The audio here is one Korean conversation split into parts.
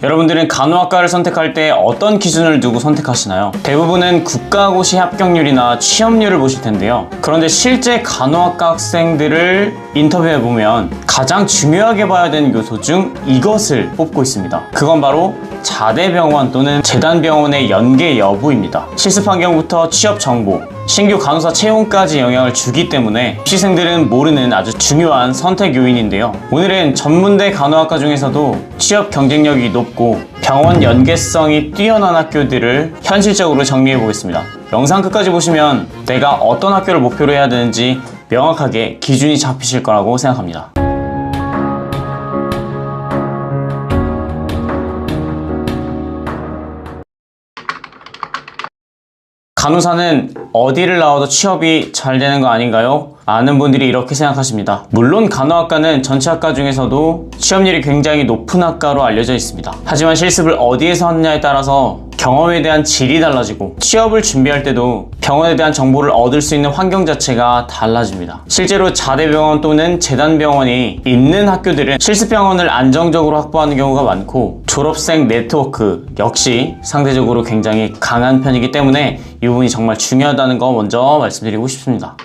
여러분들은 간호학과를 선택할 때 어떤 기준을 두고 선택하시나요? 대부분은 국가고시 합격률이나 취업률을 보실 텐데요. 그런데 실제 간호학과 학생들을 인터뷰해보면 가장 중요하게 봐야 되는 요소 중 이것을 뽑고 있습니다. 그건 바로 자대병원 또는 재단병원의 연계 여부입니다. 실습 환경부터 취업 정보, 신규 간호사 채용까지 영향을 주기 때문에 입시생들은 모르는 아주 중요한 선택 요인인데요. 오늘은 전문대 간호학과 중에서도 취업 경쟁력이 높고 병원 연계성이 뛰어난 학교들을 현실적으로 정리해 보겠습니다. 영상 끝까지 보시면 내가 어떤 학교를 목표로 해야 되는지 명확하게 기준이 잡히실 거라고 생각합니다. 간호사는 어디를 나와도 취업이 잘 되는 거 아닌가요? 많은 분들이 이렇게 생각하십니다. 물론 간호학과는 전체 학과 중에서도 취업률이 굉장히 높은 학과로 알려져 있습니다. 하지만 실습을 어디에서 하느냐에 따라서 경험에 대한 질이 달라지고 취업을 준비할 때도 병원에 대한 정보를 얻을 수 있는 환경 자체가 달라집니다. 실제로 자대병원 또는 재단병원이 있는 학교들은 실습병원을 안정적으로 확보하는 경우가 많고 졸업생 네트워크 역시 상대적으로 굉장히 강한 편이기 때문에 이 부분이 정말 중요하다는 거 먼저 말씀드리고 싶습니다.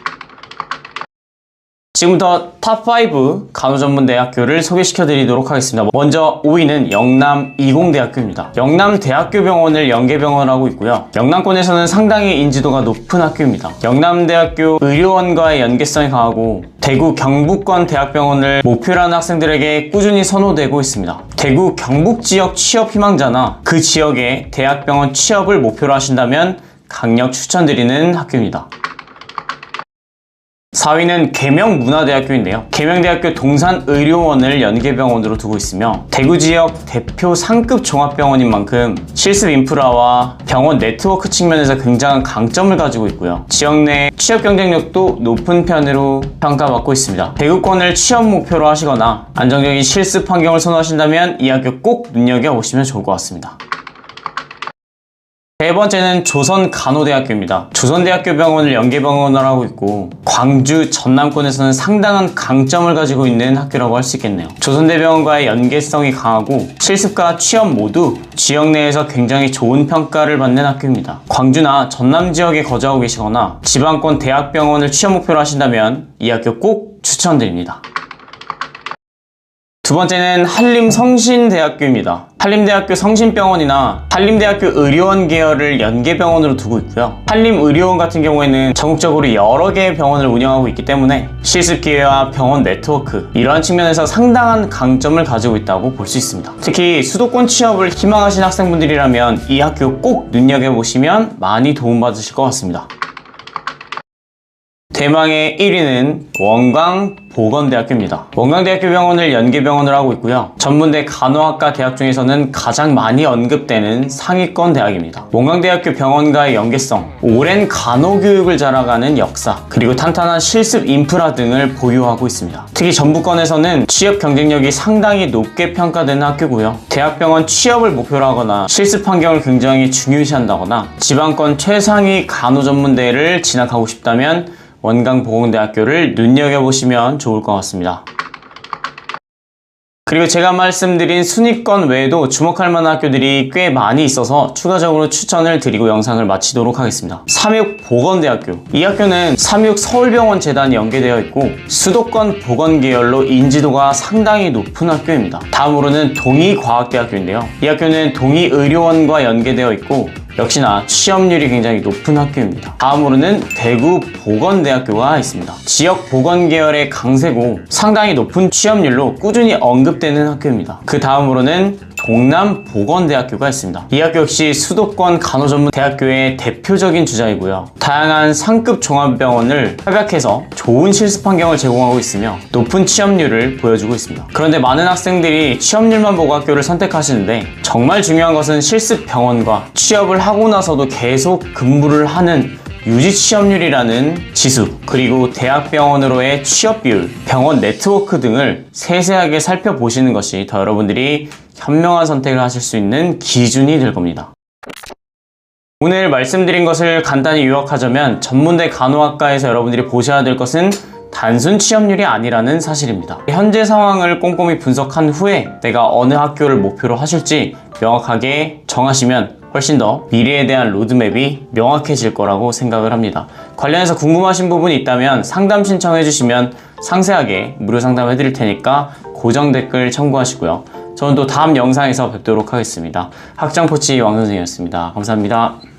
지금부터 탑5 간호전문대학교를 소개시켜 드리도록 하겠습니다. 먼저 5위는 영남이공대학교입니다. 영남대학교 병원을 연계병원하고 있고요. 영남권에서는 상당히 인지도가 높은 학교입니다. 영남대학교 의료원과의 연계성이 강하고 대구 경북권 대학병원을 목표로 하는 학생들에게 꾸준히 선호되고 있습니다. 대구 경북 지역 취업 희망자나 그 지역의 대학병원 취업을 목표로 하신다면 강력 추천드리는 학교입니다. 4위는 계명문화대학교인데요. 계명대학교 동산의료원을 연계병원으로 두고 있으며 대구 지역 대표 상급 종합병원인 만큼 실습 인프라와 병원 네트워크 측면에서 굉장한 강점을 가지고 있고요. 지역 내 취업 경쟁력도 높은 편으로 평가받고 있습니다. 대구권을 취업 목표로 하시거나 안정적인 실습 환경을 선호하신다면 이 학교 꼭 눈여겨보시면 좋을 것 같습니다. 세 번째는 조선간호대학교입니다. 조선대학교 병원을 연계병원으로 하고 있고 광주, 전남권에서는 상당한 강점을 가지고 있는 학교라고 할 수 있겠네요. 조선대병원과의 연계성이 강하고 실습과 취업 모두 지역 내에서 굉장히 좋은 평가를 받는 학교입니다. 광주나 전남 지역에 거주하고 계시거나 지방권 대학병원을 취업 목표로 하신다면 이 학교 꼭 추천드립니다. 두 번째는 한림성신대학교입니다. 한림대학교 성신병원이나 한림대학교 의료원 계열을 연계병원으로 두고 있고요. 한림의료원 같은 경우에는 전국적으로 여러 개의 병원을 운영하고 있기 때문에 실습 기회와 병원 네트워크 이러한 측면에서 상당한 강점을 가지고 있다고 볼 수 있습니다. 특히 수도권 취업을 희망하시는 학생분들이라면 이 학교 꼭 눈여겨보시면 많이 도움받으실 것 같습니다. 대망의 1위는 원광보건대학교입니다. 원광대학교 병원을 연계병원을 하고 있고요. 전문대 간호학과 대학 중에서는 가장 많이 언급되는 상위권 대학입니다. 원광대학교 병원과의 연계성, 오랜 간호교육을 자랑하는 역사, 그리고 탄탄한 실습 인프라 등을 보유하고 있습니다. 특히 전북권에서는 취업 경쟁력이 상당히 높게 평가되는 학교고요. 대학병원 취업을 목표로 하거나 실습 환경을 굉장히 중요시한다거나 지방권 최상위 간호전문대를 진학하고 싶다면 원광보건대학교를 눈여겨보시면 좋을 것 같습니다. 그리고 제가 말씀드린 순위권 외에도 주목할 만한 학교들이 꽤 많이 있어서 추가적으로 추천을 드리고 영상을 마치도록 하겠습니다. 삼육보건대학교. 이 학교는 삼육서울병원 재단이 연계되어 있고 수도권 보건 계열로 인지도가 상당히 높은 학교입니다. 다음으로는 동의과학대학교인데요. 이 학교는 동의의료원과 연계되어 있고 역시나 취업률이 굉장히 높은 학교입니다. 다음으로는 대구보건대학교가 있습니다. 지역 보건 계열의 강세고 상당히 높은 취업률로 꾸준히 언급되는 학교입니다. 그 다음으로는 동남보건대학교가 있습니다. 이 학교 역시 수도권 간호전문대학교의 대표적인 주자이고요. 다양한 상급 종합병원을 협약해서 좋은 실습 환경을 제공하고 있으며 높은 취업률을 보여주고 있습니다. 그런데 많은 학생들이 취업률만 보고 학교를 선택하시는데 정말 중요한 것은 실습 병원과 취업을 하고 나서도 계속 근무를 하는 유지 취업률이라는 지수, 그리고 대학병원으로의 취업 비율, 병원 네트워크 등을 세세하게 살펴보시는 것이 더 여러분들이 현명한 선택을 하실 수 있는 기준이 될 겁니다. 오늘 말씀드린 것을 간단히 요약하자면 전문대 간호학과에서 여러분들이 보셔야 될 것은 단순 취업률이 아니라는 사실입니다. 현재 상황을 꼼꼼히 분석한 후에 내가 어느 학교를 목표로 하실지 명확하게 정하시면 훨씬 더 미래에 대한 로드맵이 명확해질 거라고 생각을 합니다. 관련해서 궁금하신 부분이 있다면 상담 신청해 주시면 상세하게 무료 상담해 드릴 테니까 고정 댓글 참고하시고요. 저는 또 다음 영상에서 뵙도록 하겠습니다. 학장코치 왕선생이었습니다. 감사합니다.